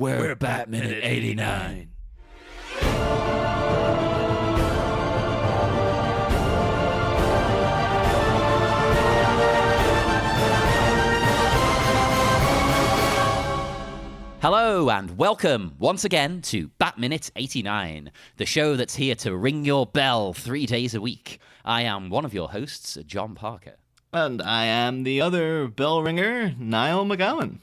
We're Batman at 89. Hello and welcome once again to Bat Minute 89, the show that's here to ring your bell 3 days a week. I am one of your hosts, John Parker. And I am the other bell ringer, Niall McGowan.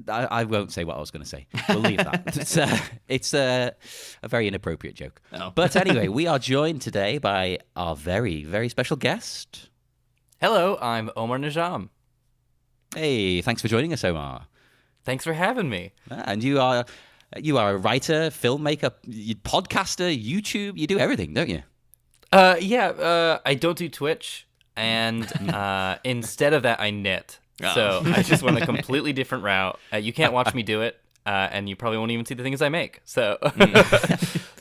I won't say what I was going to say. We'll leave that. It's a very inappropriate joke. Oh. But anyway, we are joined today by our very, very special guest. Hello, I'm Omar Najam. Hey, thanks for joining us, Omar. Thanks for having me. And you are a writer, filmmaker, podcaster, YouTube. You do everything, don't you? I don't do Twitch, and instead of that, I knit. Oh. So I just went a completely different route. You can't watch me do it, and you probably won't even see the things I make. So,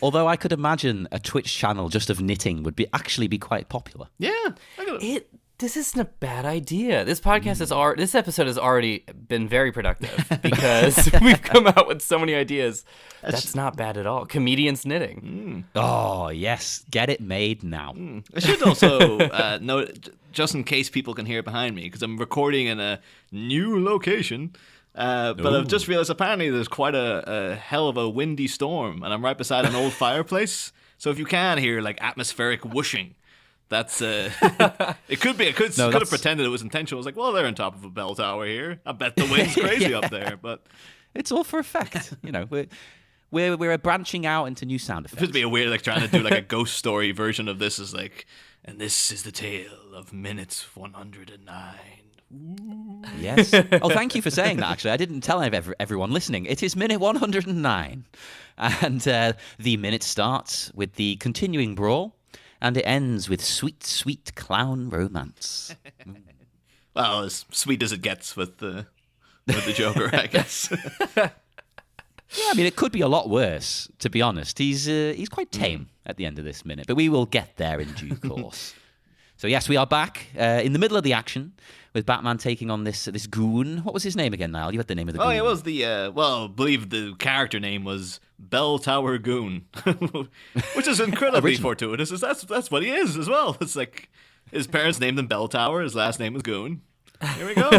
Although I could imagine a Twitch channel just of knitting would actually be quite popular. Yeah. This isn't a bad idea. This podcast this episode has already been very productive because we've come out with so many ideas. That's not bad at all. Comedians knitting. Oh, yes. Get it made now. I should also note, just in case people can hear behind me, because I'm recording in a new location. But I've just realized apparently there's quite a hell of a windy storm, and I'm right beside an old fireplace. So if you can hear like atmospheric whooshing, that's it could be. I could have pretended it was intentional. I was like, well, they're on top of a bell tower here. I bet the wind's crazy up there, but it's all for effect. You know, we're branching out into new sound effects. It would be a weird, like trying to do like a ghost story version of this. Is like, and this is the tale of minutes 109. Ooh. Yes. Oh, thank you for saying that. Actually, I didn't tell everyone listening. It is minute 109, and the minute starts with the continuing brawl. And it ends with sweet, sweet clown romance. Well, as sweet as it gets with the Joker, I guess. Yeah, I mean, it could be a lot worse, to be honest. He's quite tame at the end of this minute, but we will get there in due course. So yes, we are back in the middle of the action with Batman taking on this Goon. What was his name again, Niall? You had the name of the Goon. Oh, it was the, I believe the character name was Bell Tower Goon, which is incredibly fortuitous. That's what he is as well. It's like his parents named him Bell Tower. His last name was Goon. Here we go.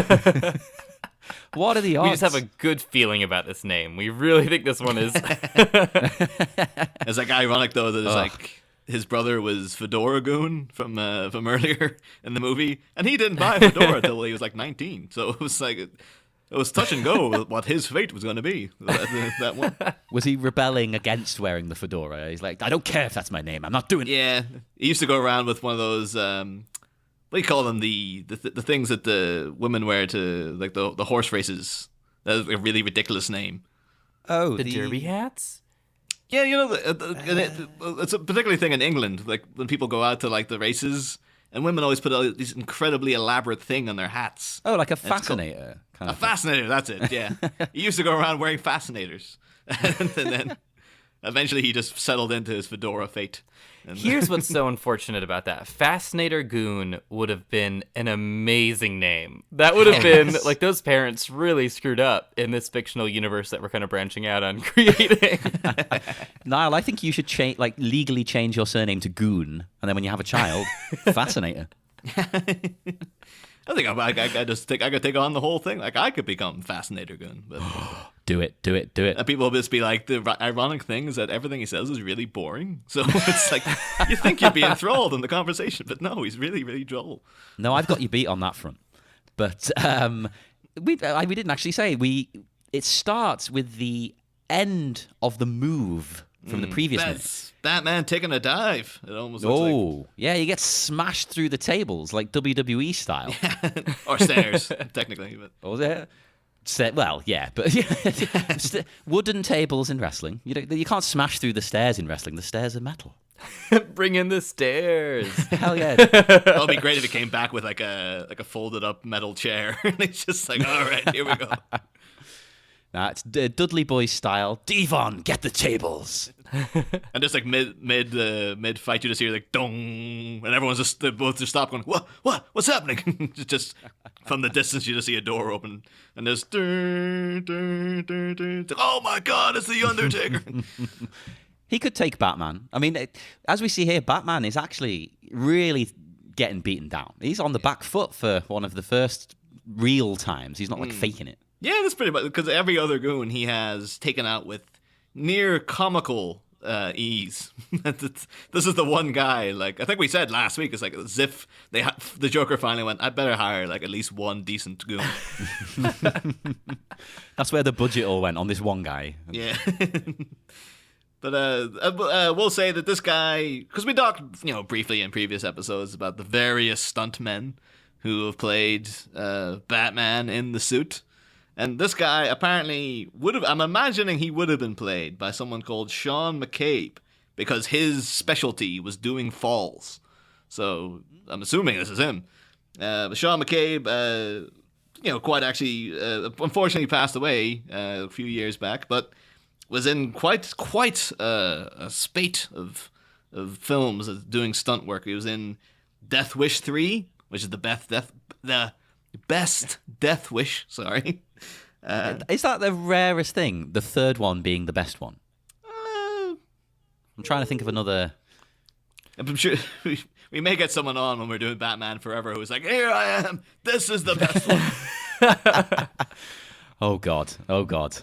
What are the odds? We just have a good feeling about this name. We really think this one is. It's like ironic though that it's like his brother was Fedora Goon from earlier in the movie, and he didn't buy a fedora until he was like 19. So it was like it was touch and go with what his fate was going to be. That one. Was he rebelling against wearing the fedora? He's like, I don't care if that's my name. I'm not doing it. Yeah, he used to go around with one of those. What do you call them? The things that the women wear to like the horse races. That's a really ridiculous name. Oh, the derby hats. Yeah, you know, it's a particular thing in England. Like when people go out to like the races, and women always put this incredibly elaborate thing on their hats. Oh, like a fascinator. A fascinator, that's it. Yeah, he used to go around wearing fascinators, and then eventually he just settled into his fedora fate. Here's what's so unfortunate about that. Fascinator Goon would have been an amazing name. That would have been, like, those parents really screwed up in this fictional universe that we're kind of branching out on creating. Niall, I think you should legally change your surname to Goon, and then when you have a child, Fascinator. I think I could take on the whole thing. Like I could become Fascinator Goon. But Do it. And people will just be like, the ironic thing is that everything he says is really boring. So it's like, you think you'd be enthralled in the conversation, but no, he's really, really droll. No, I've got you beat on that front. But we didn't actually say, it starts with the end of the move from the previous minute. Batman taking a dive. It almost looks like. Yeah, he gets smashed through the tables like WWE style. Or stairs, technically. But. Or was it? Well, yeah, but wooden tables in wrestling. You can't smash through the stairs in wrestling. The stairs are metal. Bring in the stairs. Hell yeah. It'll be great if it came back with like a folded up metal chair. And it's just like, all right, here we go. That's Dudley Boy's style. Devon, get the tables. And just like mid fight, you just hear like dong, and everyone's just they both just stop going, what's happening? Just from the distance, you just see a door open, and there's oh my god, it's the Undertaker. He could take Batman. I mean, as we see here, Batman is actually really getting beaten down. He's on the back foot for one of the first real times. He's not like faking it. Yeah, that's pretty much because every other goon he has taken out with near comical ease. This is the one guy. Like I think we said last week, it's like as if the Joker finally went, I better hire like at least one decent goon. That's where the budget all went on this one guy. Yeah. But we'll say that this guy, because we talked, briefly in previous episodes about the various stuntmen who have played Batman in the suit. And this guy apparently I'm imagining he would have been played by someone called Sean McCabe, because his specialty was doing falls. So I'm assuming this is him. But Sean McCabe, quite actually, unfortunately passed away a few years back, but was in quite a spate of films doing stunt work. He was in Death Wish 3, which is the best Death Wish, sorry. Is that the rarest thing? The third one being the best one? I'm trying to think of another. I'm sure we may get someone on when we're doing Batman Forever who's like, here I am, this is the best one. Oh God,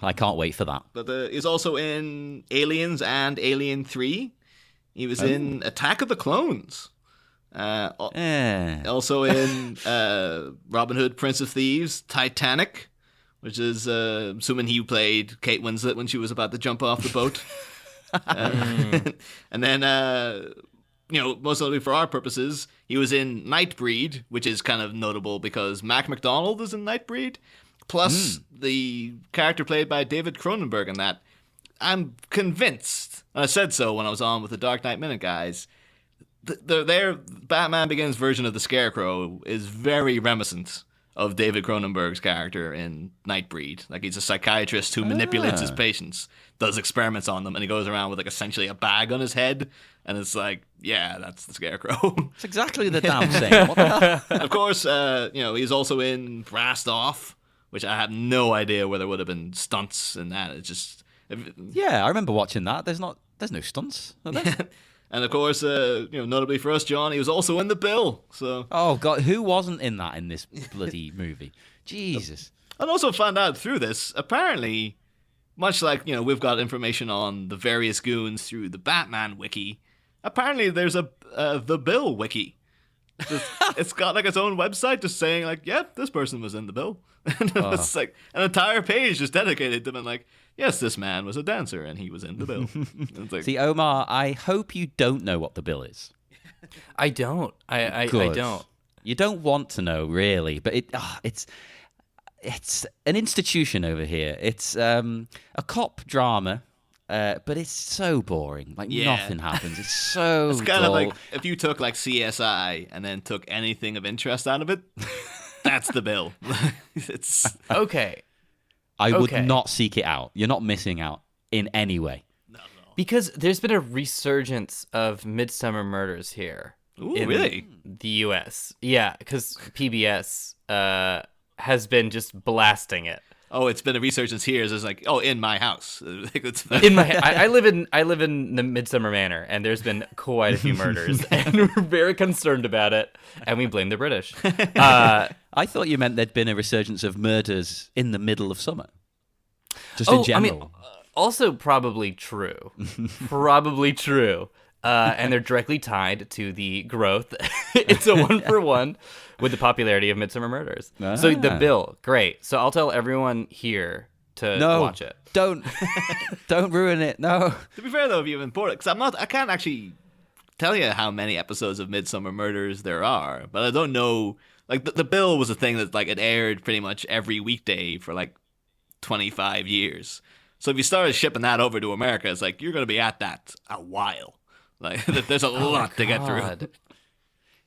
I can't wait for that. But he's also in Aliens and Alien 3. He was in Attack of the Clones. Also in Robin Hood, Prince of Thieves, Titanic, which is assuming he played Kate Winslet when she was about to jump off the boat. And then, most notably for our purposes, he was in Nightbreed, which is kind of notable because Mac McDonald is in Nightbreed. Plus, the character played by David Cronenberg in that. I'm convinced, and I said so when I was on with the Dark Knight Minute guys, their Batman Begins version of the Scarecrow is very reminiscent of David Cronenberg's character in Nightbreed. Like, he's a psychiatrist who manipulates his patients, does experiments on them, and he goes around with, like, essentially a bag on his head, and it's like, yeah, that's the Scarecrow. It's exactly the damn same. What the hell? Of course, he's also in Brassed Off, which I have no idea where there would have been stunts in that. It's just... Yeah, I remember watching that. There's no stunts, are there? And of course, notably for us, John, he was also in The Bill. So. Oh God, who wasn't in that in this bloody movie? Jesus. And also found out through this, apparently, much like we've got information on the various goons through the Batman wiki. Apparently, there's a The Bill wiki. It's got like its own website just saying like, yep, this person was in The Bill. And it's like an entire page just dedicated to them, like, yes, this man was a dancer and he was in The Bill. Like, see, Omar, I hope you don't know what The Bill is. I don't. I don't. You don't want to know, really, but it's an institution over here. It's a cop drama. But it's so boring. Like, nothing happens. It's so It's kind dull. of like if you took like CSI and then took anything of interest out of it, that's The Bill. It's Okay. I would not seek it out. You're not missing out in any way. No. Because there's been a resurgence of Midsummer Murders here. Ooh, in really? The U.S. Yeah, because PBS has been just blasting it. Oh, it's been a resurgence here. It's like, in my house. I live in the Midsummer Manor, and there's been quite a few murders, and we're very concerned about it, and we blame the British. I thought you meant there'd been a resurgence of murders in the middle of summer. Just in general. I mean, also probably true. Probably true. And they're directly tied to the growth. It's a 1-for-1 with the popularity of Midsummer Murders. So The Bill, great. So I'll tell everyone here to watch it. Don't ruin it. No. To be fair though, if you've been bored, because I can't actually tell you how many episodes of Midsummer Murders there are, but I don't know. Like the Bill was a thing that like it aired pretty much every weekday for like 25 years. So if you started shipping that over to America, it's like you're going to be at that a while. Like there's a lot to get through.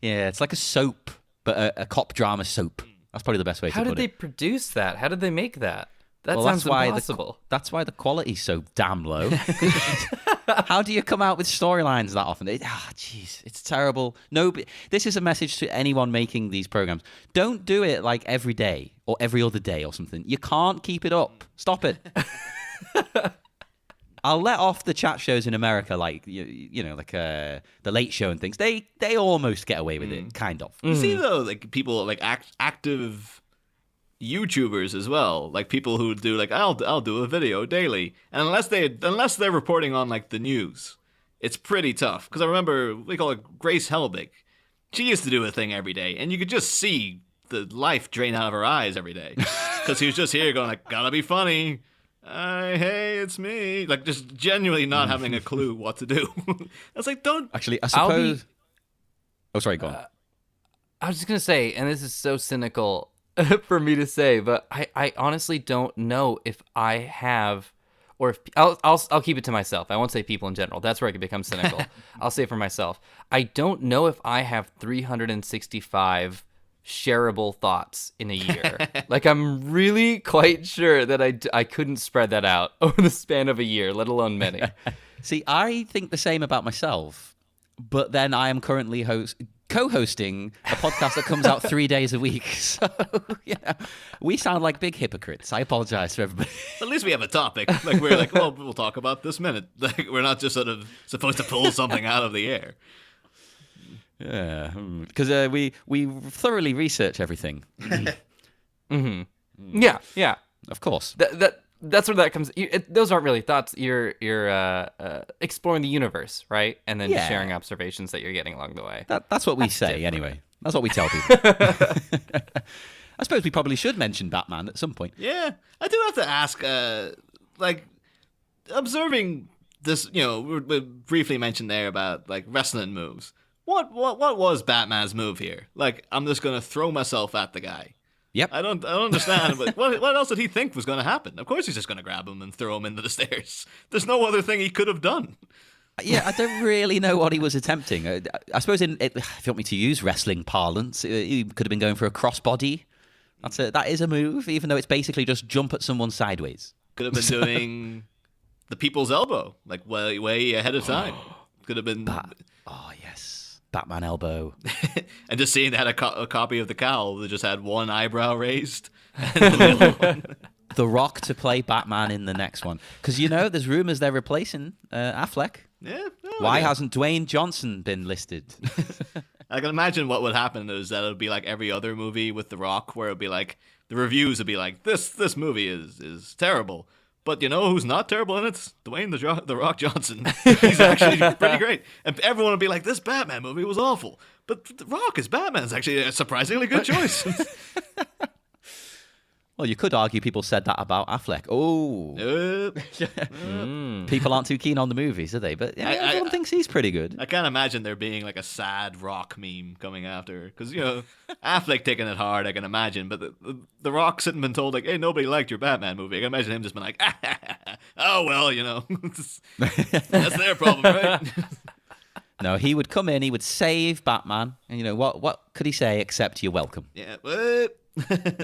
Yeah, it's like a soap, but a cop drama soap. That's probably the best way to put it. How did they produce that? How did they make that? That sounds impossible. That's why the quality's so damn low. How do you come out with storylines that often? Jeez, it's terrible. No, this is a message to anyone making these programs. Don't do it like every day or every other day or something. You can't keep it up. Stop it. I'll let off the chat shows in America, like you know, like the Late Show and things. They almost get away with it, kind of. You see though, like people like active YouTubers as well, like people who do like I'll do a video daily, and unless they're reporting on like the news, it's pretty tough. Because I remember we call it Grace Helbig. She used to do a thing every day, and you could just see the life drain out of her eyes every day because she was just here going like, gotta be funny. Hey, it's me. Like, just genuinely not having a clue what to do. I was like, don't. Actually, I suppose. Oh, sorry, go on. I was just gonna say, and this is so cynical for me to say, but I honestly don't know if I have, or if I'll keep it to myself. I won't say people in general. That's where I could become cynical. I'll say for myself. I don't know if I have 365 shareable thoughts in a year. Like, I'm really quite sure that I couldn't spread that out over the span of a year, let alone many. See, I think the same about myself, but then I am currently co-hosting a podcast that comes out 3 days a week. So, we sound like big hypocrites. I apologize to everybody. At least we have a topic. Like, we're like, well, we'll talk about this minute. Like, we're not just sort of supposed to pull something out of the air. Yeah, because we thoroughly research everything. Mm-hmm. Yeah. Of course. That's where that comes. Those aren't really thoughts. You're exploring the universe, right? And then sharing observations that you're getting along the way. That's what we say anyway. That's what we tell people. I suppose we probably should mention Batman at some point. Yeah, I do have to ask. Like, observing this, we briefly mentioned there about like wrestling moves. What was Batman's move here? Like, I'm just gonna throw myself at the guy. Yep. I don't understand. But what else did he think was gonna happen? Of course, he's just gonna grab him and throw him into the stairs. There's no other thing he could have done. Yeah, I don't really know what he was attempting. I suppose if you want me to use wrestling parlance, he could have been going for a crossbody. That is a move, even though it's basically just jump at someone sideways. Could have been doing the people's elbow, like way ahead of time. Could have been. Oh yes. Batman elbow. And just seeing they had a copy of the cowl that just had one eyebrow raised. And The Rock to play Batman in the next one. Because, there's rumors they're replacing Affleck. Yeah. Why hasn't Dwayne Johnson been listed? I can imagine what would happen is that it would be like every other movie with The Rock, where it would be like, the reviews would be like, this movie is terrible. But you know who's not terrible in it? Dwayne the Rock Johnson. He's actually pretty great. And everyone would be like, this Batman movie was awful. But The Rock as Batman is actually a surprisingly good choice. Well, you could argue people said that about Affleck. Oh. People aren't too keen on the movies, are they? But everyone thinks he's pretty good. I can't imagine there being like a sad Rock meme coming after. Because, Affleck taking it hard, I can imagine. But the Rock sitting been told, like, hey, nobody liked your Batman movie. I can imagine him just being like, oh, well, that's their problem, right? No, he would come in, he would save Batman. And, what could he say except you're welcome? Yeah,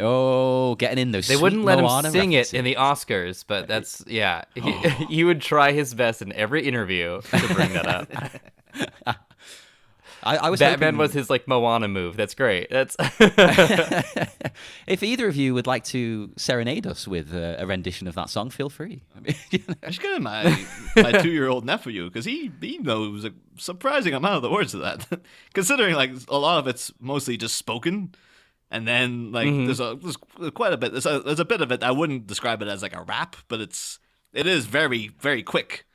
Oh, getting in those. They wouldn't let him sing references. it in the Oscars, but that's he would try his best in every interview to bring that up. I was Batman hoping... was his like Moana move. That's great. That's If either of you would like to serenade us with a rendition of that song, feel free. I should get my 2-year-old nephew, because he knows a surprising amount of the words of that. Considering like a lot of it's mostly just spoken. And then, like, there's quite a bit. There's a bit of it. I wouldn't describe it as like a rap, but it is very, very quick.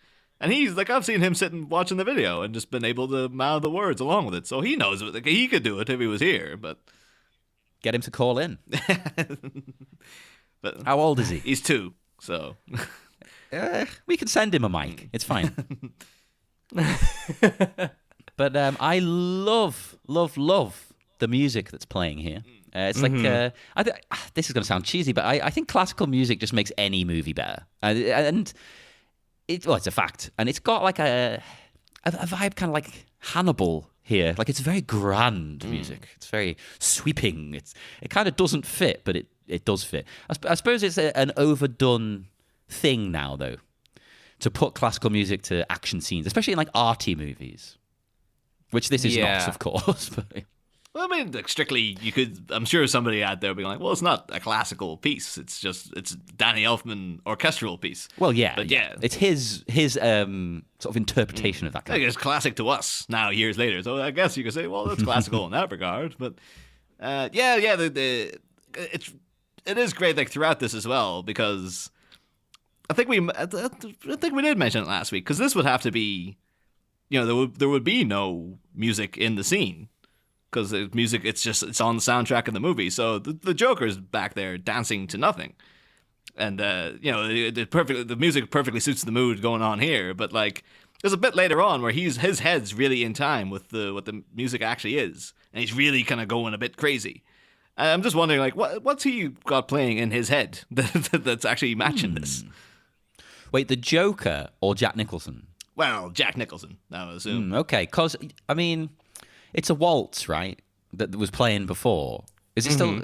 And he's like, I've seen him sitting watching the video and just been able to mouth the words along with it. So he knows it. Like, he could do it if he was here, but Get him to call in. But how old is he? He's 2. So we can send him a mic. It's fine. But I love the music that's playing here. It's like this is going to sound cheesy, but I think classical music just makes any movie better, and it's a fact. And it's got like a vibe, kind of like Hannibal here. Like, it's very grand music. It's very sweeping. It kind of doesn't fit, but it it does fit. I suppose it's an overdone thing now, though, to put classical music to action scenes, especially in like arty movies, which this is not, of course. But... Well, I mean, like, strictly, you could. I'm sure somebody out there would be like, "Well, it's not a classical piece. It's Danny Elfman orchestral piece." Well, yeah, but yeah, it's his sort of interpretation of that kind. It's classic to us now, years later. So I guess you could say, "Well, that's classical in that regard." But it is great, like, throughout this as well, because I think we did mention it last week, because this would have to be, there would be no music in the scene. Because the music, it's on the soundtrack of the movie. So the Joker's back there dancing to nothing. And, the music perfectly suits the mood going on here. But, like, there's a bit later on where his head's really in time with what the music actually is. And he's really kind of going a bit crazy. I'm just wondering, like, what's he got playing in his head that's actually matching this? Wait, the Joker or Jack Nicholson? Well, Jack Nicholson, I would assume. Okay, because, I mean... It's a waltz, right? That was playing before. Is it still?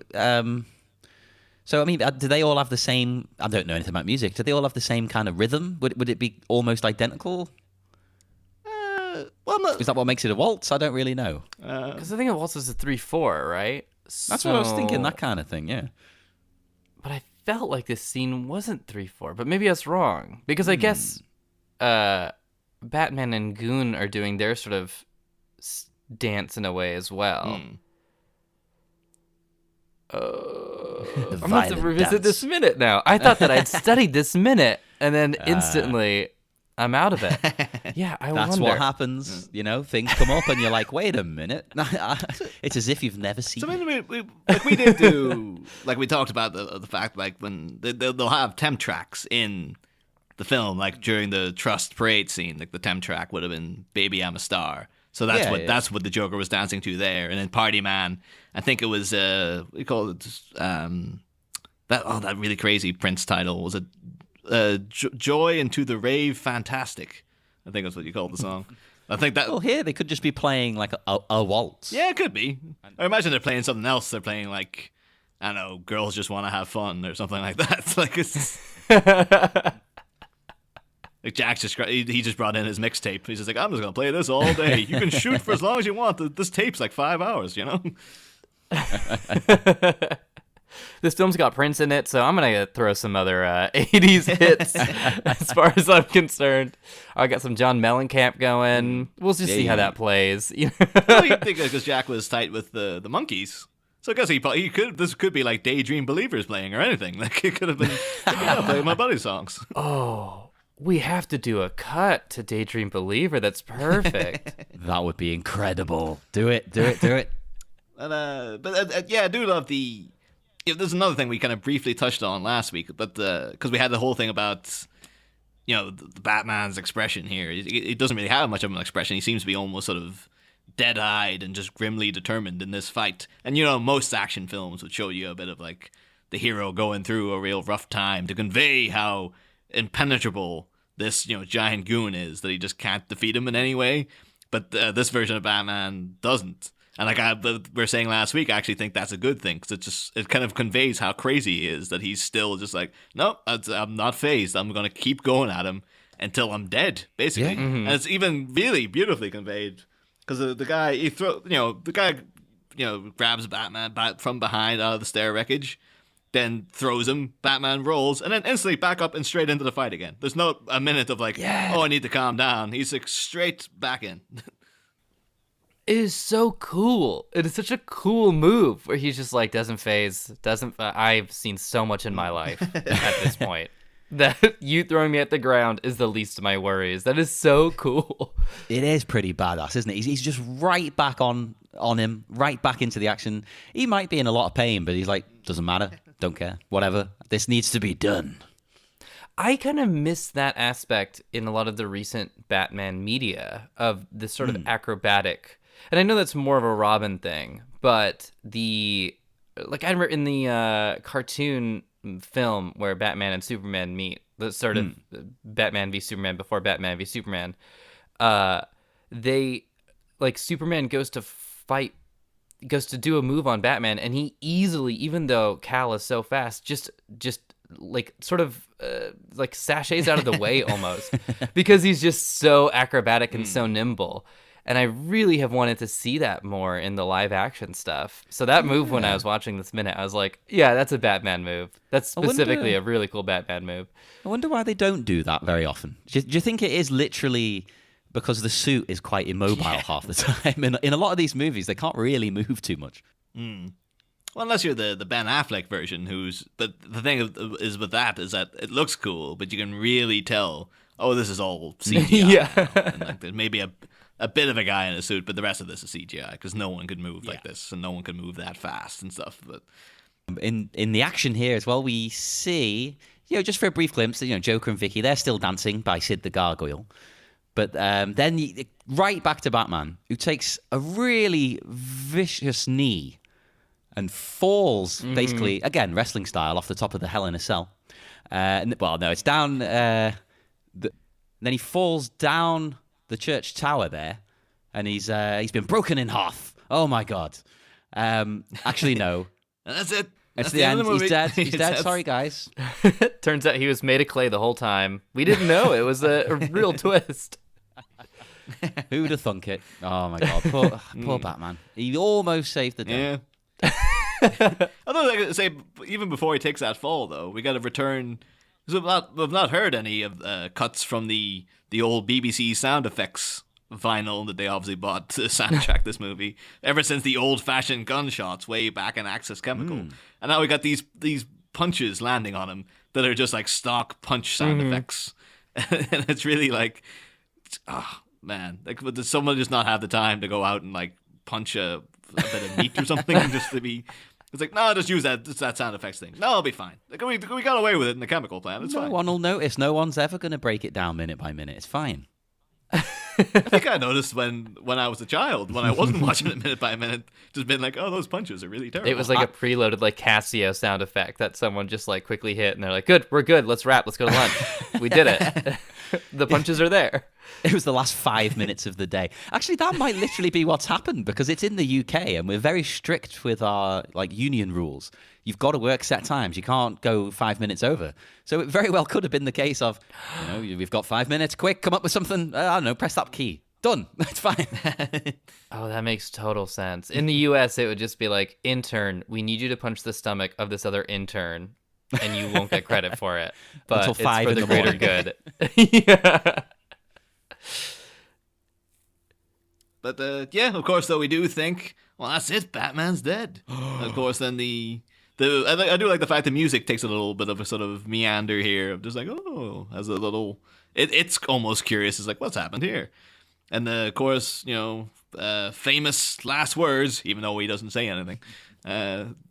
So I mean, do they all have the same? I don't know anything about music. Do they all have the same kind of rhythm? Would it be almost identical? Is that what makes it a waltz? I don't really know. Because I think a waltz is a 3/4, right? That's what I was thinking. That kind of thing, yeah. But I felt like this scene wasn't 3/4. But maybe that's wrong, because I guess Batman and Goon are doing their sort of dance in a way as well. I'm gonna have to revisit this minute now. I thought that I'd studied this minute, and then instantly I'm out of it. Yeah, That's what happens. Things come up, and you're like, "Wait a minute!" It's as if you've never seen. So I mean, we did do, like, we talked about the fact, like, when they'll have temp tracks in the film, like during the Trust Parade scene, like the temp track would have been "Baby I'm a Star." So that's what the Joker was dancing to there. And then Party Man, I think it was what do you call it? That really crazy Prince title was Joy into the Rave Fantastic. I think that's what you called the song. I think that. Well, here they could just be playing like a waltz. Yeah, it could be. Or imagine they're playing something else. They're playing, like, I don't know, Girls Just Want to Have Fun or something like that. It's like it's. Like, Jack he just brought in his mixtape. He's just like, I'm just gonna play this all day. You can shoot for as long as you want. This tape's like 5 hours, This film's got Prince in it, so I'm gonna throw some other 80s hits as far as I'm concerned. I got some John Mellencamp going. We'll just see how that plays. Well, you think because Jack was tight with the Monkees. So I guess he could. This could be like Daydream Believers playing or anything. Like, it could have been playing my buddy's songs. Oh. We have to do a cut to Daydream Believer. That's perfect. That would be incredible. Do it. Yeah, I do love the. There's another thing we kind of briefly touched on last week, but because we had the whole thing about, the Batman's expression here. He doesn't really have much of an expression. He seems to be almost sort of dead-eyed and just grimly determined in this fight. And most action films would show you a bit of, like, the hero going through a real rough time to convey how impenetrable this giant goon is, that he just can't defeat him in any way. But this version of Batman doesn't, and like we were saying last week, I actually think that's a good thing, because it kind of conveys how crazy he is, that he's still just like, nope, I'm not phased, I'm gonna keep going at him until I'm dead, basically. Yeah. And it's even really beautifully conveyed, because the guy grabs Batman from behind out of the stair wreckage, then throws him, Batman rolls, and then instantly back up and straight into the fight again. There's not a minute of like, oh, I need to calm down. He's like straight back in. It is so cool. It is such a cool move where he's just like, doesn't phase, I've seen so much in my life at this point that you throwing me at the ground is the least of my worries. That is so cool. It is pretty badass, isn't it? He's just right back on him, right back into the action. He might be in a lot of pain, but he's like, doesn't matter. Don't care. Whatever. This needs to be done. I kind of miss that aspect in a lot of the recent Batman media of this sort of acrobatic. And I know that's more of a Robin thing, but I remember in the cartoon film where Batman and Superman meet, the sort of Batman v Superman before Batman v Superman, Superman goes to fight goes to do a move on Batman, and he easily, even though Cal is so fast, just like sort of like sachets out of the way almost, because he's just so acrobatic and so nimble. And I really have wanted to see that more in the live action stuff. So that move, when I was watching this minute, I was like, yeah, that's a Batman move. That's specifically a really cool Batman move. I wonder why they don't do that very often. Do you think it is literally because the suit is quite immobile half the time? In a lot of these movies, they can't really move too much. Well, unless you're the Ben Affleck version, but the thing is with that is that it looks cool, but you can really tell, oh, this is all CGI. Yeah. And like, there's maybe a bit of a guy in a suit, but the rest of this is CGI because no one could move like this, and no one could move that fast and stuff. But in the action here as well, we see, just for a brief glimpse, Joker and Vicky, they're still dancing by Sid the Gargoyle. But then right back to Batman, who takes a really vicious knee and falls, basically, again, wrestling style, off the top of the Hell in a Cell. It's down. Then he falls down the church tower there, and he's been broken in half. Oh my god! Actually, no. That's it. It's the end. He's dead. He's dead. Sorry, guys. Turns out he was made of clay the whole time. We didn't know. It was a real twist. Who'd have thunk it? Oh my god, poor Batman. He almost saved the day. Yeah. Although, like I say, even before he takes that fall, though, we got to return. We've not heard any of cuts from the old BBC sound effects vinyl that they obviously bought to soundtrack this movie ever since the old-fashioned gunshots way back in Axis Chemical. And now we got these punches landing on him that are just like stock punch sound effects. And it's really like, oh man, like, does someone just not have the time to go out and like punch a bit of meat or something just to be? It's like, no, just use that sound effects thing. No, it'll be fine. Like, we got away with it in the chemical plant. It's fine. No one will notice. No one's ever going to break it down minute by minute. It's fine. I think I noticed when I was a child, when I wasn't watching it minute by minute, just been like, oh, those punches are really terrible. It was like a preloaded like Casio sound effect that someone just like quickly hit, and they're like, good, we're good, let's wrap, let's go to lunch. We did it. The punches are there. It was the last 5 minutes of the day. Actually, that might literally be what's happened, because it's in the UK and we're very strict with our like union rules. You've got to work set times. You can't go 5 minutes over. So it very well could have been the case of, we've got 5 minutes. Quick, come up with something. I don't know, press that key. Done. It's fine. Oh, that makes total sense. In the US, it would just be like, intern, we need you to punch the stomach of this other intern, and you won't get credit for it. But Until it's 5 for in the the greater morning. good. Yeah. But of course, though, we do think, well, that's it, Batman's dead. Of course, then I do like the fact the music takes a little bit of a sort of meander here of just like, oh, as a little, it's almost curious. It's like, what's happened here? And of course, famous last words, even though he doesn't say anything.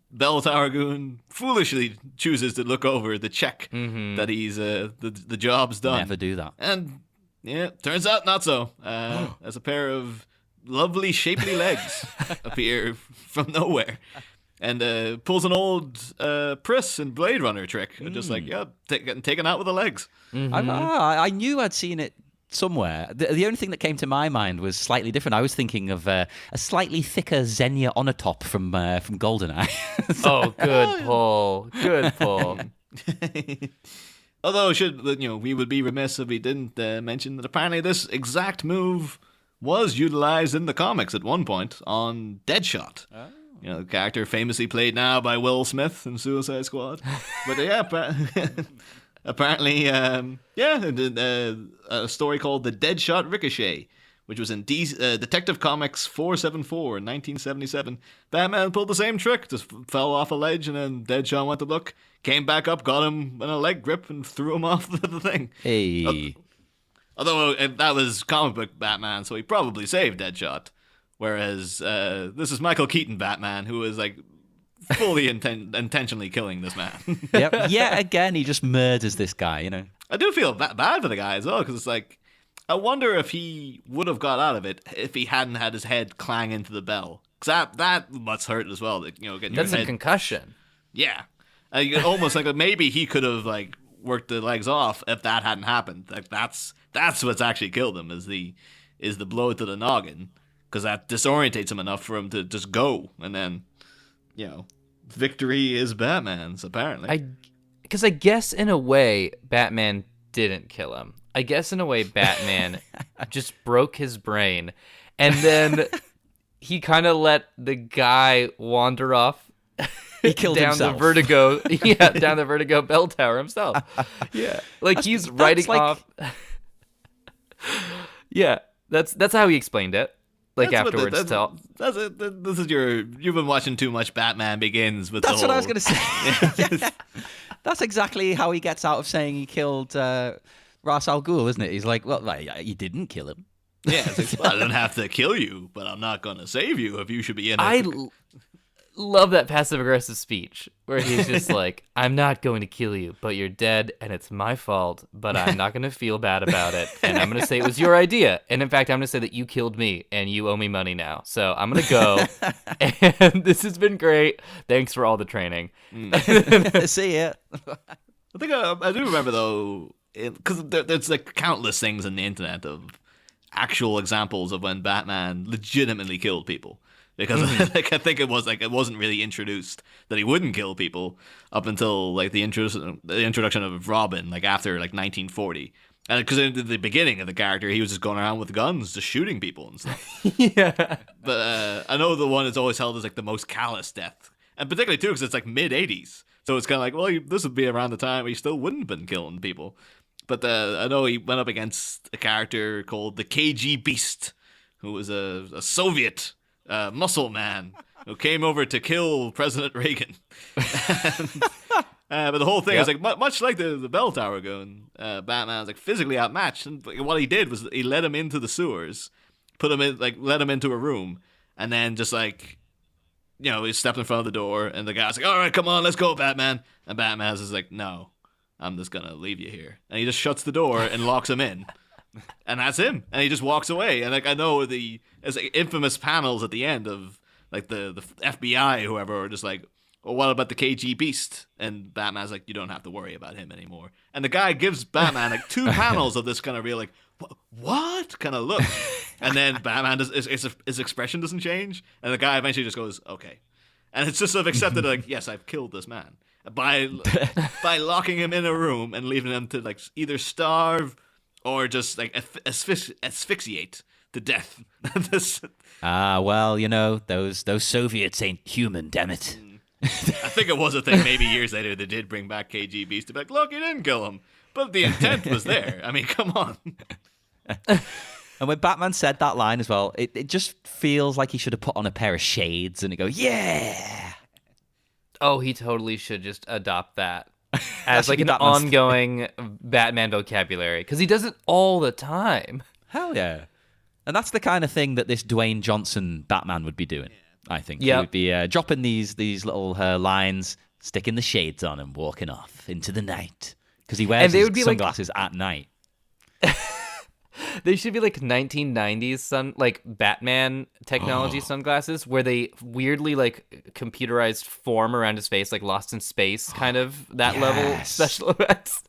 Bell Tower Goon foolishly chooses to look over the check that he's the job's done. Never do that. And yeah, turns out not so. As a pair of lovely, shapely legs appear from nowhere, and pulls an old Priss and Blade Runner trick, just like getting taken out with the legs. I knew I'd seen it somewhere. The only thing that came to my mind was slightly different. I was thinking of a slightly thicker Xenia Onatop from GoldenEye. Oh, good pull. Good pull. Although, we would be remiss if we didn't mention that apparently this exact move was utilized in the comics at one point on Deadshot. Oh. The character famously played now by Will Smith in Suicide Squad. But apparently, a story called The Deadshot Ricochet, which was in Detective Comics 474 in 1977. Batman pulled the same trick, just fell off a ledge, and then Deadshot went to look, came back up, got him in a leg grip, and threw him off the thing. Hey. Although that was comic book Batman, so he probably saved Deadshot. Whereas this is Michael Keaton Batman, who is like fully intentionally killing this man. Yep. Yet again, he just murders this guy, I do feel bad for the guy as well, because it's like, I wonder if he would have got out of it if he hadn't had his head clang into the bell. Because that must hurt as well. Getting That's your a head... concussion. Yeah. Almost like maybe he could have like worked the legs off if that hadn't happened. Like that's what's actually killed him is the blow to the noggin. because that disorientates him enough for him to just go, and then, victory is Batman's, apparently. Because I guess in a way, Batman didn't kill him. I guess in a way, Batman just broke his brain, and then he kind of let the guy wander off. He killed down himself. Down the Vertigo bell tower himself. Yeah, like he's writing off. Yeah, that's how he explained it. Like afterwards, this is you've been watching too much Batman Begins with. That's what I was going to say. That's exactly how he gets out of saying he killed Ra's al Ghul, isn't it? He's like, well, you didn't kill him. Yeah, it's like, well, I don't have to kill you, but I'm not going to save you if you should be in it. Love that passive-aggressive speech where he's just like, I'm not going to kill you, but you're dead, and it's my fault, but I'm not going to feel bad about it, and I'm going to say it was your idea, and in fact, I'm going to say that you killed me, and you owe me money now, so I'm going to go, and this has been great. Thanks for all the training. See ya. I think I do remember, though, because there's like countless things on the internet of actual examples of when Batman legitimately killed people. Because I think it wasn't really introduced that he wouldn't kill people up until like the introduction of Robin, like after like 1940. And because in the beginning of the character, he was just going around with guns, just shooting people and stuff. Yeah. But I know the one that's always held as like the most callous death, and particularly too because it's like mid 80s, so it's kind of like, well, this would be around the time he still wouldn't have been killing people. But I know he went up against a character called the KG Beast, who was a Soviet muscle man who came over to kill President Reagan. But the whole thing is like much like the bell tower Goon. Batman was like physically outmatched, and what he did was he led him into the sewers, let him into a room, and then just like, he stepped in front of the door, and the guy was like, "All right, come on, let's go, Batman." And Batman's just like, "No, I'm just gonna leave you here," and he just shuts the door and locks him in. And that's him. And he just walks away. And like I know there's like infamous panels at the end of like the FBI, whoever, are just like, well, what about the KG Beast? And Batman's like, you don't have to worry about him anymore. And the guy gives Batman like 2 panels of this kind of real like, what kind of look? And then Batman his expression doesn't change. And the guy eventually just goes, okay. And it's just sort of accepted like, yes, I've killed this man by locking him in a room and leaving him to like either starve or just like asphyxiate to death. Well, those Soviets ain't human, damn it. I think it was a thing maybe years later they did bring back KG Beast to be like, look, you didn't kill him. But the intent was there. I mean, come on. And when Batman said that line as well, it just feels like he should have put on a pair of shades and go, yeah. Oh, he totally should just adopt that as like an ongoing Batman vocabulary, because he does it all the time. Hell yeah. And that's the kind of thing that this Dwayne Johnson Batman would be doing, I think. Yep. He would be dropping these little lines, sticking the shades on and walking off into the night. Because he wears his sunglasses at night. They should be like 1990s Batman technology sunglasses, where they weirdly like computerized form around his face, like Lost in Space kind of that level special effects.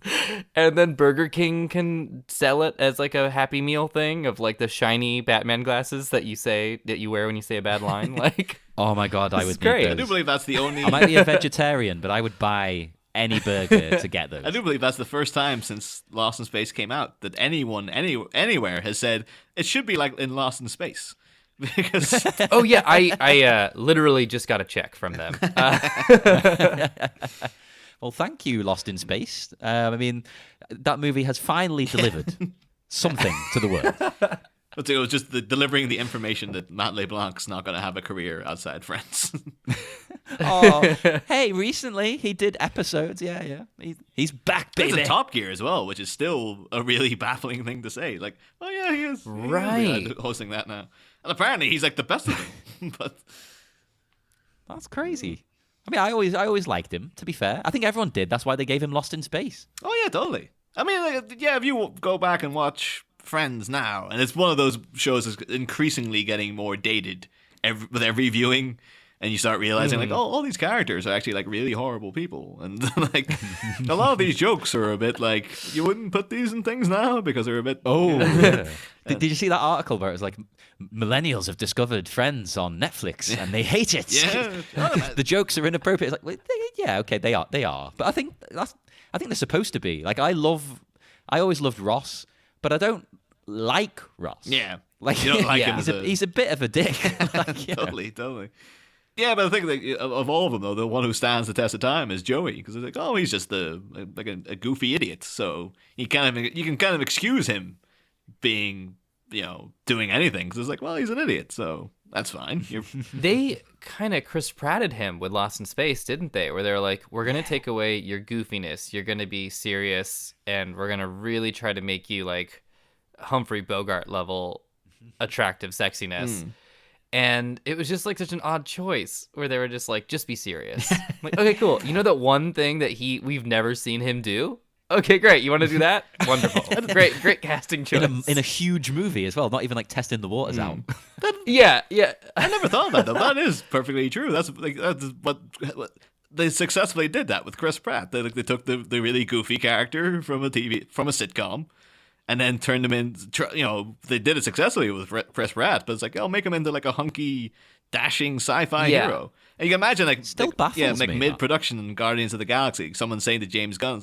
And then Burger King can sell it as like a Happy Meal thing of like the shiny Batman glasses that you wear when you say a bad line. Like, oh my God, I would great. need those. I do believe that's the only. I might be a vegetarian, but I would buy any burger to get those. I do believe that's the first time since Lost in Space came out that anyone anywhere has said it should be like in Lost in Space. Because oh yeah, I literally just got a check from them. Well, thank you, Lost in Space. I mean, that movie has finally delivered something to the world. But it was just delivering the information that Matt LeBlanc's not going to have a career outside Friends. Oh, hey, recently he did episodes. Yeah. He's back, baby. He's in Top Gear as well, which is still a really baffling thing to say. Like, oh yeah, he is. Right. Hosting that now. And apparently he's like the best of them. But that's crazy. I mean, I always liked him, to be fair. I think everyone did. That's why they gave him Lost in Space. Oh yeah, totally. I mean, if you go back and watch Friends now, and it's one of those shows that's increasingly getting more dated with every viewing. And you start realizing, like, oh, all these characters are actually, like, really horrible people. And, like, a lot of these jokes are a bit like, you wouldn't put these in things now because they're a bit... Oh, yeah. Did you see that article where it was like, millennials have discovered Friends on Netflix and they hate it? Yeah. The jokes are inappropriate. It's like, yeah, okay, they are. But I think they're supposed to be. Like, I always loved Ross, but I don't like Ross. Yeah. Like, you don't like him he's a bit of a dick. Like, yeah. Totally. Yeah, but I think that of all of them, though, the one who stands the test of time is Joey, because it's like, oh, he's just a goofy idiot, so you can kind of excuse him being, doing anything, because it's like, well, he's an idiot, so that's fine. They kind of Chris Pratted him with Lost in Space, didn't they? Where they're like, we're gonna take away your goofiness, you're gonna be serious, and we're gonna really try to make you like Humphrey Bogart level attractive sexiness. And it was just like such an odd choice where they were just like, just be serious. Like, okay, cool. You know that one thing that we've never seen him do? Okay, great. You want to do that? Wonderful. Great casting choice. In a huge movie as well, not even like testing the waters out. Yeah. I never thought of that, though. That is perfectly true. That's what they successfully did that with Chris Pratt. They took the really goofy character from a sitcom, and then turned him in. They did it successfully with Chris Pratt, but it's like, make him into like a hunky, dashing sci-fi hero. And you can imagine, like, still baffles me, mid-production in Guardians of the Galaxy, someone saying to James Gunn,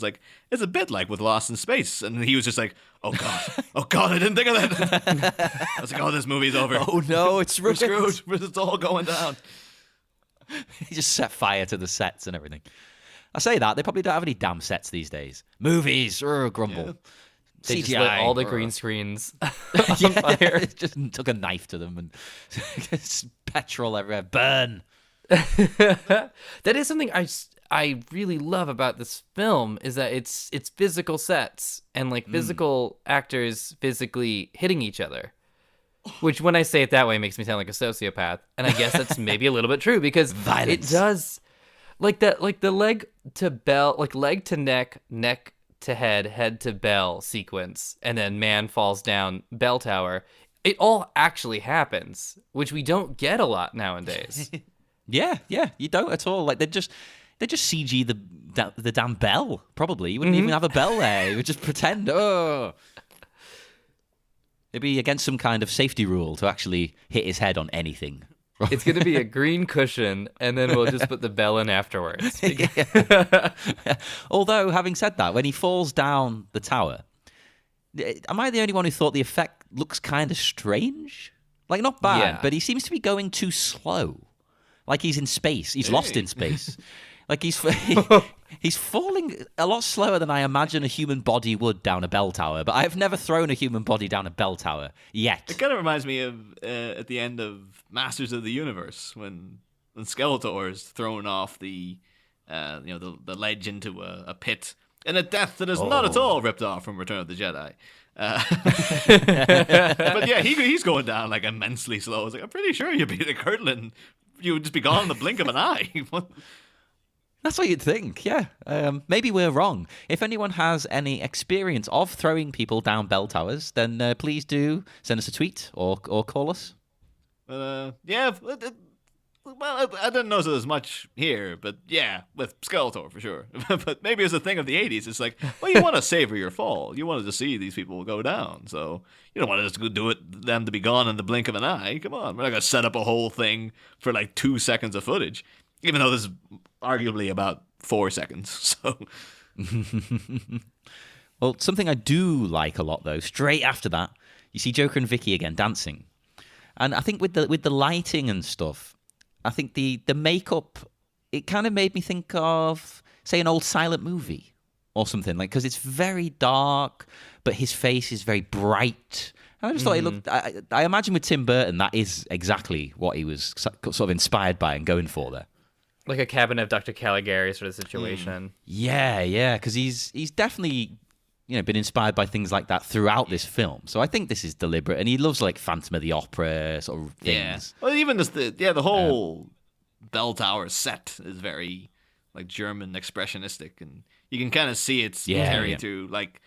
it's a bit like with Lost in Space, and he was just like, oh god, I didn't think of that. I was like, this movie's over. Oh no, it's we're screwed. It's all going down. He just set fire to the sets and everything. I say that they probably don't have any damn sets these days. Movies, grumble. Yeah. They CGI, just lit all the green screens on fire. Just took a knife to them and petrol everywhere. Burn. That is something I really love about this film, is that it's physical sets and like physical actors physically hitting each other. Which, when I say it that way, makes me sound like a sociopath, and I guess that's maybe a little bit true, because Violence. It does, like that, like the leg to bell, like leg to neck, neck to head to bell sequence, and then man falls down bell tower. It all actually happens, which we don't get a lot nowadays. Yeah, you don't at all. Like they just CG the damn bell. Probably you wouldn't even have a bell there. You would just pretend. Oh, it'd be against some kind of safety rule to actually hit his head on anything. It's going to be a green cushion, and then we'll just put the bell in afterwards. Although, having said that, when he falls down the tower, am I the only one who thought the effect looks kind of strange? Like, not bad, but he seems to be going too slow. Like he's in space. He's lost in space. Like he's falling a lot slower than I imagine a human body would down a bell tower. But I've never thrown a human body down a bell tower yet. It kind of reminds me of at the end of Masters of the Universe when Skeletor is thrown off the ledge into a pit in a death that is not at all ripped off from Return of the Jedi. But yeah, he's going down like immensely slow. I was like, I'm pretty sure you'd be the Kirtland. You would just be gone in the blink of an eye. That's what you'd think, yeah. Maybe we're wrong. If anyone has any experience of throwing people down bell towers, then please do send us a tweet or call us. Yeah. Well, I didn't notice as much here, but yeah, with Skeletor for sure. But maybe it's a thing of the 80s. It's like, well, you want to savor your fall. You wanted to see these people go down. So you don't want to just go do it, them to be gone in the blink of an eye. Come on. We're not going to set up a whole thing for like 2 seconds of footage, even though this is arguably about 4 seconds. So, well, something I do like a lot, though, straight after that, you see Joker and Vicky again dancing. And I think with the lighting and stuff, I think the makeup, it kind of made me think of, say, an old silent movie or something, like, because it's very dark, but his face is very bright. And I just thought he looked, I imagine with Tim Burton, that is exactly what he was sort of inspired by and going for there. Like a Cabinet of Dr. Caligari sort of situation. Yeah, because he's definitely, been inspired by things like that throughout this film. So I think this is deliberate, and he loves like Phantom of the Opera sort of things. Yeah. Well, even just the whole bell tower set is very like German expressionistic, and you can kind of see it's carried through. Like,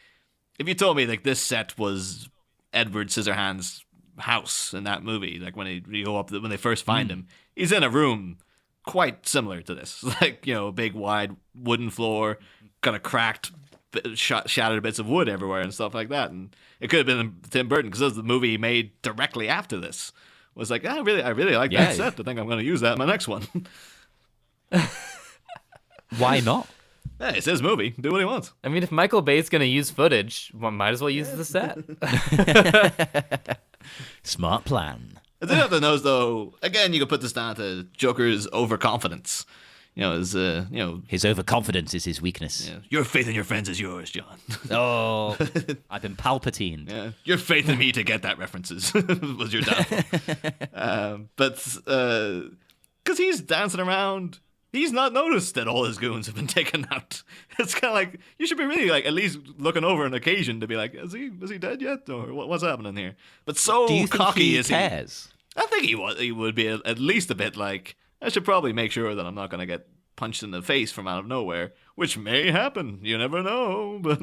if you told me like this set was Edward Scissorhands' house in that movie, like when they go up when they first find him, he's in a room quite similar to this. Like, a big wide wooden floor, kind of cracked, shattered bits of wood everywhere and stuff like that. And it could have been Tim Burton because it was the movie he made directly after this. Was like, I really like that set. I think I'm going to use that in my next one. Why not? Yeah, it's his movie. Do what he wants. I mean, if Michael Bay's going to use footage, might as well use the set. Smart plan. I do have to notice, though, again, you could put this down to Joker's overconfidence. His overconfidence is his weakness. Your faith in your friends is yours, John. Oh, I've been Palpatined. Yeah, your faith in me to get that references was your downfall. But because he's dancing around, he's not noticed that all his goons have been taken out. It's kind of like, you should be really like at least looking over an occasion to be like, is he dead yet, or what's happening here? But so Do you think cocky he is cares? he. I think he would be at least a bit like, I should probably make sure that I'm not going to get punched in the face from out of nowhere, which may happen. You never know. But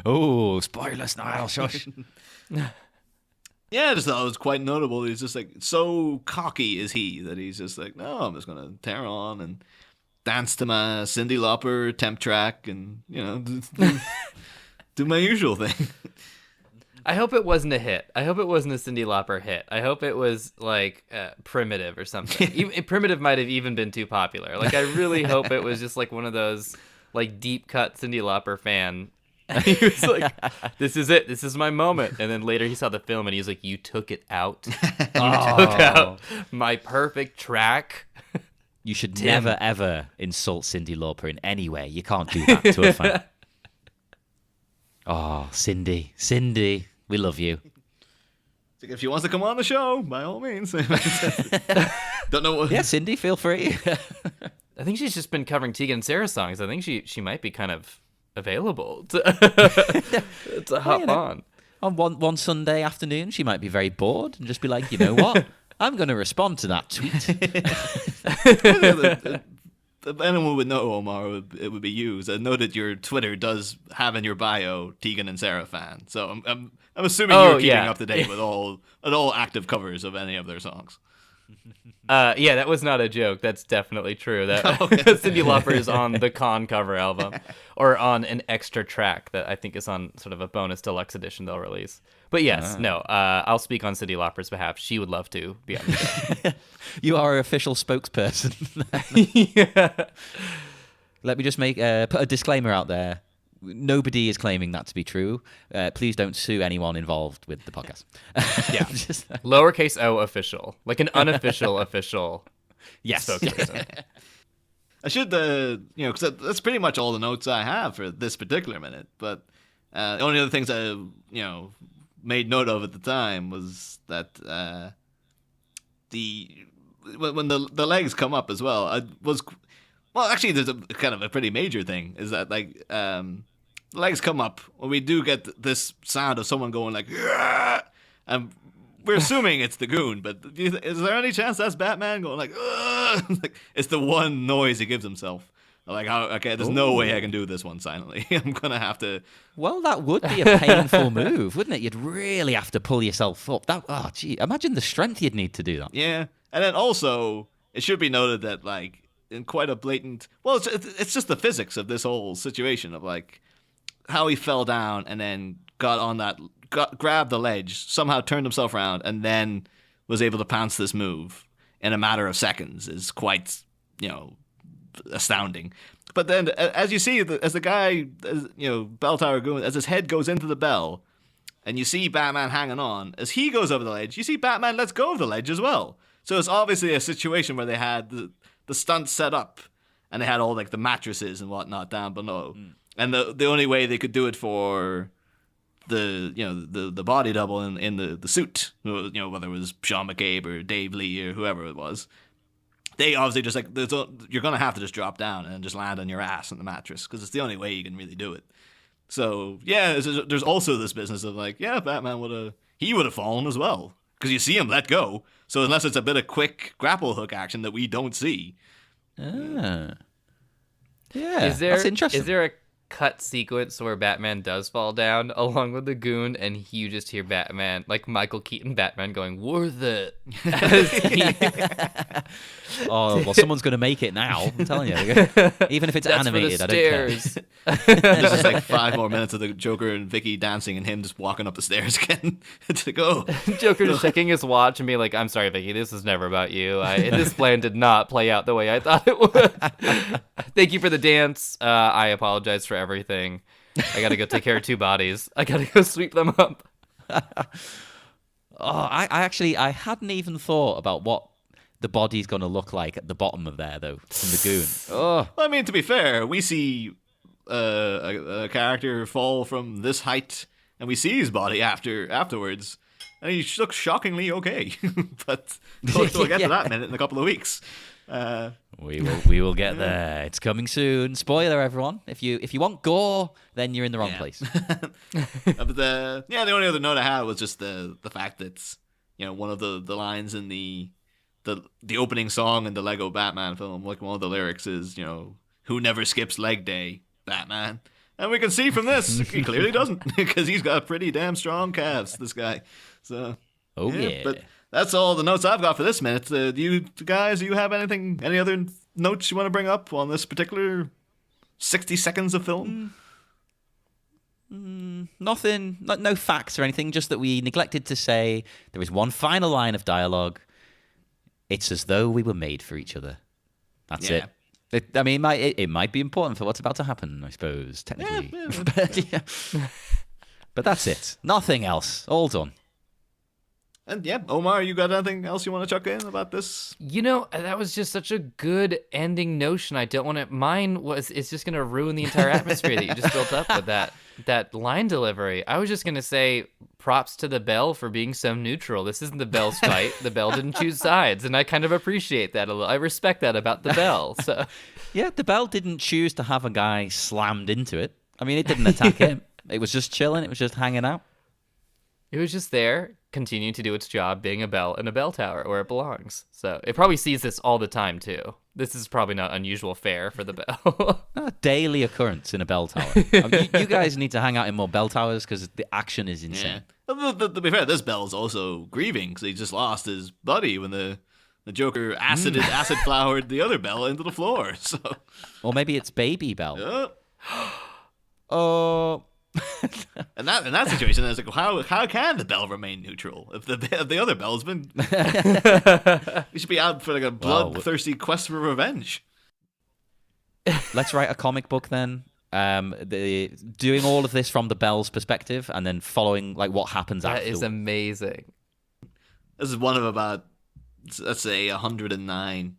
oh, spoilers, Niall. Shush. Yeah, I just thought it was quite notable. He's just like, so cocky is he that he's just like, no, I'm just going to tear on and dance to my Cyndi Lauper temp track and, do my usual thing. I hope it wasn't a hit. I hope it wasn't a Cyndi Lauper hit. I hope it was like Primitive or something. Primitive might have even been too popular. Like, I really hope it was just like one of those like deep cut Cyndi Lauper fan. He was like, this is it. This is my moment. And then later he saw the film and he was like, you took it out. You took out my perfect track. You should never, ever insult Cyndi Lauper in any way. You can't do that to a fan. Oh, Cyndi, we love you. If she wants to come on the show, by all means. Don't know what. Yeah, Cyndi, feel free. I think she's just been covering Tegan and Sara songs. I think she might be kind of available to hop on. On one Sunday afternoon, she might be very bored and just be like, you know what? I'm going to respond to that tweet. If anyone would know, Omar, it would be you. I know that your Twitter does have in your bio Tegan and Sara fan. So I'm assuming you're keeping up to date with all active covers of any of their songs. Yeah, that was not a joke. That's definitely true. That Cyndi Lauper is on the Con cover album, or on an extra track that I think is on sort of a bonus deluxe edition they'll release. But yes, I'll speak on Cyndi Lauper's behalf. She would love to be on the show. You are our official spokesperson. Yeah. Let me just put a disclaimer out there. Nobody is claiming that to be true. Please don't sue anyone involved with the podcast. Yeah. Lowercase o official. Like an unofficial official spokesperson. I should, because that's pretty much all the notes I have for this particular minute. But the only other things I, made note of at the time was that when the legs come up as well, actually, there's a kind of a pretty major thing is that the legs come up when we do get this sound of someone going like, "Argh!" And we're assuming it's the Goon, but is there any chance that's Batman going like, "Argh!" Like, it's the one noise he gives himself. Like, okay, there's no way I can do this one silently. I'm gonna have to. Well, that would be a painful move, wouldn't it? You'd really have to pull yourself up. Imagine the strength you'd need to do that. Yeah, and then also it should be noted that like in quite a blatant. Well, it's just the physics of this whole situation of like how he fell down and then grabbed the ledge, somehow turned himself around, and then was able to pounce this move in a matter of seconds is quite, astounding. But then, as you see, as the guy, Bell Tower Goon, as his head goes into the bell, and you see Batman hanging on, as he goes over the ledge, you see Batman lets go of the ledge as well. So it's obviously a situation where they had the stunt set up, and they had all like the mattresses and whatnot down below, and the only way they could do it for the body double in the suit, whether it was Sean McCabe or Dave Lee or whoever it was. They obviously just like, you're going to have to just drop down and just land on your ass on the mattress because it's the only way you can really do it. So, yeah, there's also this business of like, yeah, Batman would have fallen as well because you see him let go. So unless it's a bit of quick grapple hook action that we don't see. Yeah, that's interesting. Is there cut sequence where Batman does fall down along with the Goon, and you just hear Batman, like Michael Keaton Batman, going, "Worth it." Oh, well, someone's going to make it now. I'm telling you. Even if it's That's animated, for the I don't care. stairs. There's just like 5 more minutes of the Joker and Vicky dancing and him just walking up the stairs again. It's like, oh. Joker just checking his watch and being like, "I'm sorry, Vicky, this is never about you. This plan did not play out the way I thought it would. Thank you for the dance. I apologize for everything. I gotta go take care of 2 bodies. I gotta go sweep them up." I hadn't even thought about what the body's going to look like at the bottom of there, though, from the Goon. Oh, Well, I mean, to be fair, we see a character fall from this height, and we see his body afterwards, and he looks shockingly okay. But we'll get to that in a couple of weeks. we will get there. It's coming soon. Spoiler, everyone. If you want gore, then you're in the wrong place. But the only other note I had was just the fact that one of the lines in the opening song in the Lego Batman film, like one of the lyrics is "Who never skips leg day, Batman." And we can see from this he clearly doesn't, because he's got pretty damn strong calves, this guy. So yeah. But that's all the notes I've got for this minute. Do you guys, do you have any other notes you want to bring up on this particular 60 seconds of film? Nothing, no facts or anything, just that we neglected to say there is one final line of dialogue. It's as though we were made for each other. That's it. It might be important for what's about to happen, I suppose, technically. Yeah. But that's it. Nothing else. All done. And Omar, you got anything else you want to chuck in about this? That was just such a good ending notion. I don't want to. It's just going to ruin the entire atmosphere that you just built up with that line delivery. I was just going to say props to the Bell for being so neutral. This isn't the Bell's fight. The Bell didn't choose sides, and I kind of appreciate that a little. I respect that about the Bell. So yeah, the Bell didn't choose to have a guy slammed into it. I mean, it didn't attack him. It was just chilling. It was just hanging out. It was just there, continuing to do its job, being a bell in a bell tower where it belongs. So it probably sees this all the time, too. This is probably not unusual fare for the Bell. A daily occurrence in a bell tower. You guys need to hang out in more bell towers because the action is insane. Yeah. To be fair, this Bell's also grieving because he just lost his buddy when the Joker acid flowered the other Bell into the floor. So, or maybe it's Baby Bell. Oh. In that situation, I was like, how can the Bell remain neutral if the other Bell's been? We should be out for like a bloodthirsty quest for revenge. Let's write a comic book then. Doing all of this from the Bell's perspective, and then following like what happens after. That is amazing. This is one of about, let's say, 109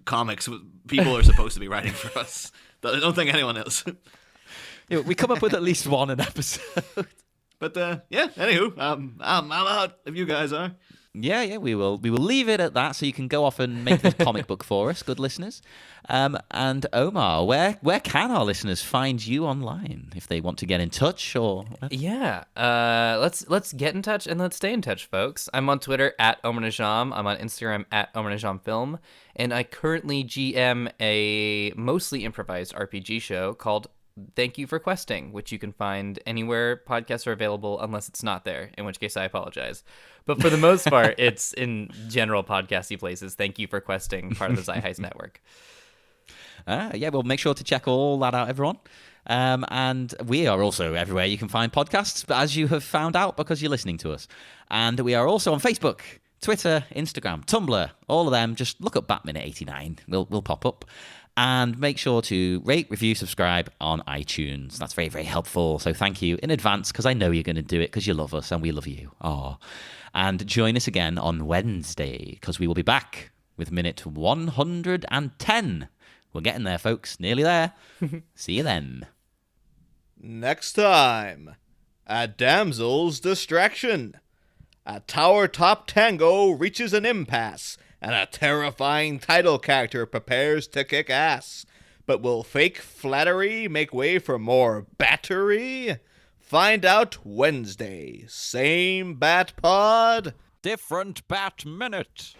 comics people are supposed to be writing for us. I don't think anyone else. We come up with at least one an episode. But anywho, I'm out if you guys are. Yeah, we will leave it at that, so you can go off and make this comic book for us, good listeners. And Omar, where can our listeners find you online if they want to get in touch or whatever? Yeah, let's get in touch and let's stay in touch, folks. I'm on Twitter at Omar Najam. I'm on Instagram at Omar Najam Film, and I currently GM a mostly improvised RPG show called Thank You for Questing, which you can find anywhere podcasts are available, unless it's not there, in which case I apologize. But for the most part, it's in general podcasty places. Thank You for Questing, part of the Zeitgeist Network. Well, make sure to check all that out, everyone. And we are also everywhere you can find podcasts, but as you have found out because you're listening to us. And we are also on Facebook, Twitter, Instagram, Tumblr, all of them. Just look up Batminute89. We'll pop up. And make sure to rate, review, subscribe on iTunes. That's very, very helpful. So thank you in advance, because I know you're going to do it because you love us and we love you. And join us again on Wednesday, because we will be back with minute 110. We're getting there, folks. Nearly there. See you then. Next time, a damsel's distraction. A tower-top tango reaches an impasse, and a terrifying title character prepares to kick ass. But will fake flattery make way for more battery? Find out Wednesday. Same Bat Pod, different Bat Minute.